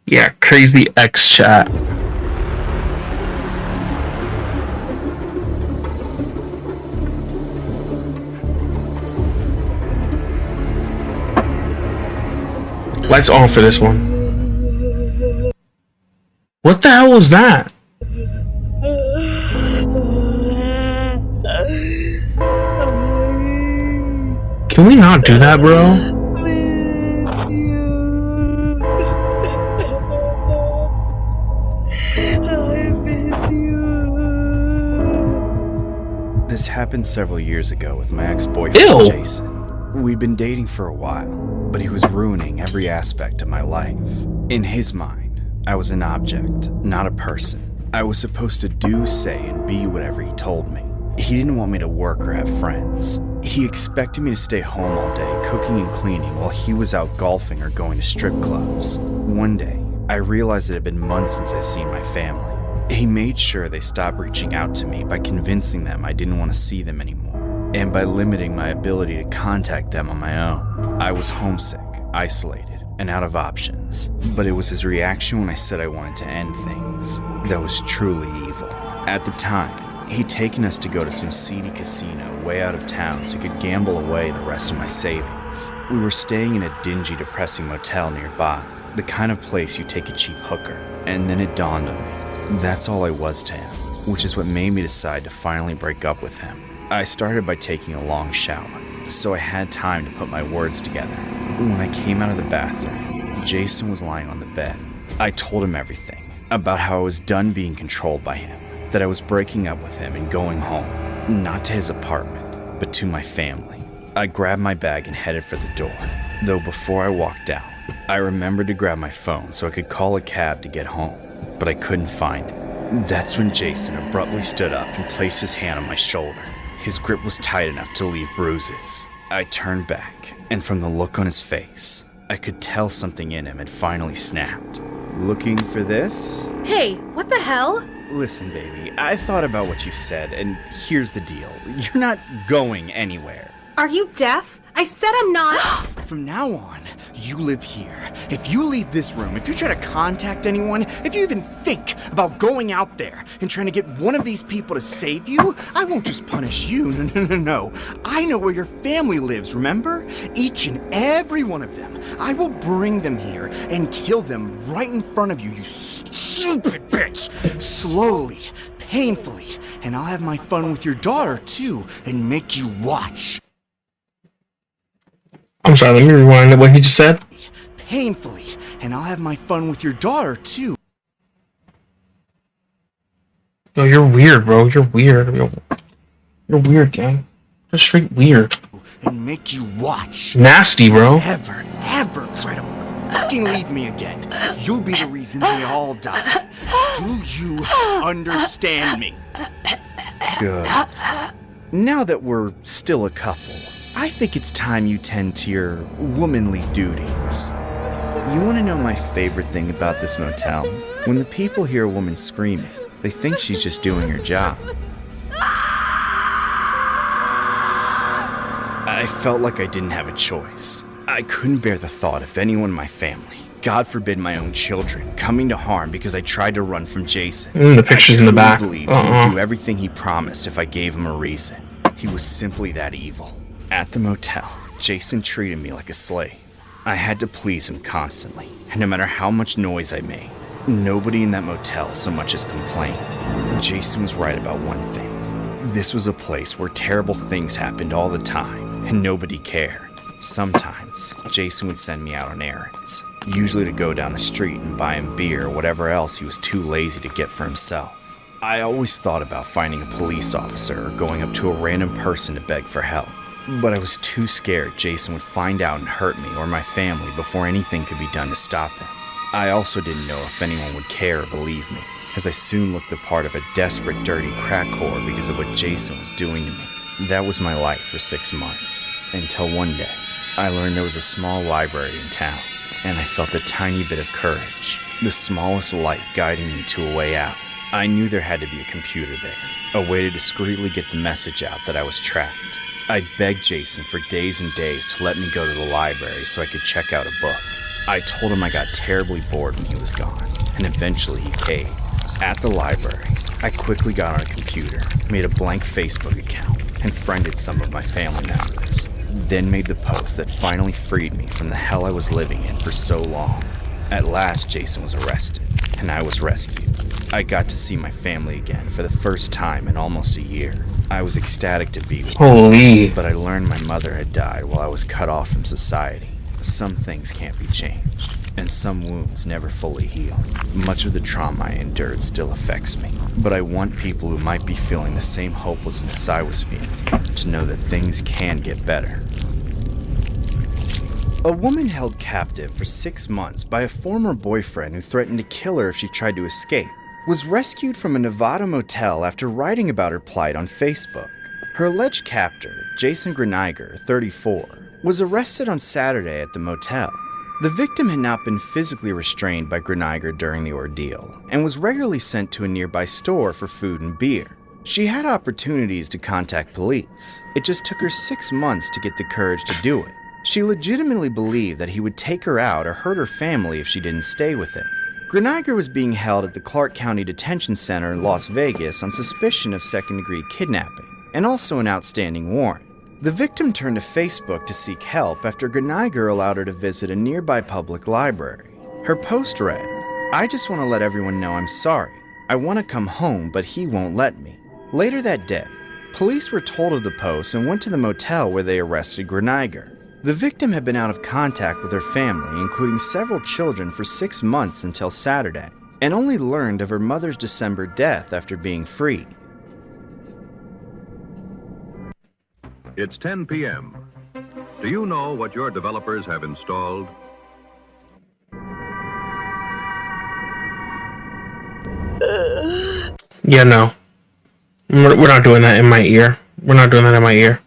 Yeah, crazy X chat. Lights on for this one. What the hell was that? Can we not do that, bro? This happened several years ago with my ex-boyfriend, Ew. Jason. We'd been dating for a while, but he was ruining every aspect of my life. In his mind, I was an object, not a person. I was supposed to do, say, and be whatever he told me. He didn't want me to work or have friends. He expected me to stay home all day, cooking and cleaning, while he was out golfing or going to strip clubs. One day, I realized it had been months since I'd seen my family. He made sure they stopped reaching out to me by convincing them I didn't want to see them anymore, and by limiting my ability to contact them on my own. I was homesick, isolated, and out of options. But it was his reaction when I said I wanted to end things that was truly evil. At the time, he'd taken us to go to some seedy casino way out of town so he could gamble away the rest of my savings. We were staying in a dingy, depressing motel nearby, the kind of place you take a cheap hooker. And then it dawned on me. That's all I was to him, which is what made me decide to finally break up with him. I started by taking a long shower, so I had time to put my words together. When I came out of the bathroom, Jason was lying on the bed. I told him everything, about how I was done being controlled by him, that I was breaking up with him and going home, not to his apartment, but to my family. I grabbed my bag and headed for the door, though before I walked out, I remembered to grab my phone so I could call a cab to get home. But I couldn't find it. That's when Jason abruptly stood up and placed his hand on my shoulder. His grip was tight enough to leave bruises. I turned back, and from the look on his face, I could tell something in him had finally snapped. Looking for this? Hey, what the hell? Listen, baby, I thought about what you said, and here's the deal. You're not going anywhere. Are you deaf? I said I'm not. From now on, you live here. If you leave this room, if you try to contact anyone, if you even think about going out there and trying to get one of these people to save you, I won't just punish you. No. I know where your family lives, remember? Each and every one of them. I will bring them here and kill them right in front of you, you stupid bitch. Slowly, painfully. And I'll have my fun with your daughter, too, and make you watch. I'm sorry, let me rewind what he just said. Painfully, and I'll have my fun with your daughter, too. Yo, you're weird, bro. You're weird. You're weird, gang. Just straight weird. And make you watch. Nasty, bro. Ever try to fucking leave me again. You'll be the reason they all die. Do you understand me? Good. Now that we're still a couple, I think it's time you tend to your womanly duties. You want to know my favorite thing about this motel? When the people hear a woman screaming, they think she's just doing her job. I felt like I didn't have a choice. I couldn't bear the thought of anyone in my family, God forbid my own children, coming to harm because I tried to run from Jason. The picture's in the back. I believed he would do everything he promised if I gave him a reason. He was simply that evil. At the motel, Jason treated me like a slave. I had to please him constantly, and no matter how much noise I made, nobody in that motel so much as complained. Jason was right about one thing. This was a place where terrible things happened all the time, and nobody cared. Sometimes, Jason would send me out on errands, usually to go down the street and buy him beer or whatever else he was too lazy to get for himself. I always thought about finding a police officer or going up to a random person to beg for help. But I was too scared Jason would find out and hurt me or my family before anything could be done to stop him. I also didn't know if anyone would care or believe me, as I soon looked the part of a desperate, dirty crack whore because of what Jason was doing to me. That was my life for 6 months, until one day, I learned there was a small library in town, and I felt a tiny bit of courage, the smallest light guiding me to a way out. I knew there had to be a computer there, a way to discreetly get the message out that I was trapped. I begged Jason for days and days to let me go to the library so I could check out a book. I told him I got terribly bored when he was gone, and eventually he caved. At the library, I quickly got on a computer, made a blank Facebook account, and friended some of my family members. Then made the post that finally freed me from the hell I was living in for so long. At last, Jason was arrested, and I was rescued. I got to see my family again for the first time in almost a year. I was ecstatic to be with them, Holy. but I learned my mother had died while I was cut off from society. Some things can't be changed, and some wounds never fully heal. Much of the trauma I endured still affects me, but I want people who might be feeling the same hopelessness I was feeling to know that things can get better. A woman held captive for 6 months by a former boyfriend who threatened to kill her if she tried to escape was rescued from a Nevada motel after writing about her plight on Facebook. Her alleged captor, Jason Greniger, 34, was arrested on Saturday at the motel. The victim had not been physically restrained by Greniger during the ordeal and was regularly sent to a nearby store for food and beer. She had opportunities to contact police. It just took her 6 months to get the courage to do it. She legitimately believed that he would take her out or hurt her family if she didn't stay with him. Greniger was being held at the Clark County Detention Center in Las Vegas on suspicion of second-degree kidnapping and also an outstanding warrant. The victim turned to Facebook to seek help after Greniger allowed her to visit a nearby public library. Her post read, "I just want to let everyone know I'm sorry. I want to come home, but he won't let me." Later that day, police were told of the post and went to the motel where they arrested Greniger. The victim had been out of contact with her family, including several children, for 6 months until Saturday, and only learned of her mother's December death after being freed. It's 10 p.m. Do you know what your developers have installed? Yeah, no. We're not doing that in my ear. We're not doing that in my ear.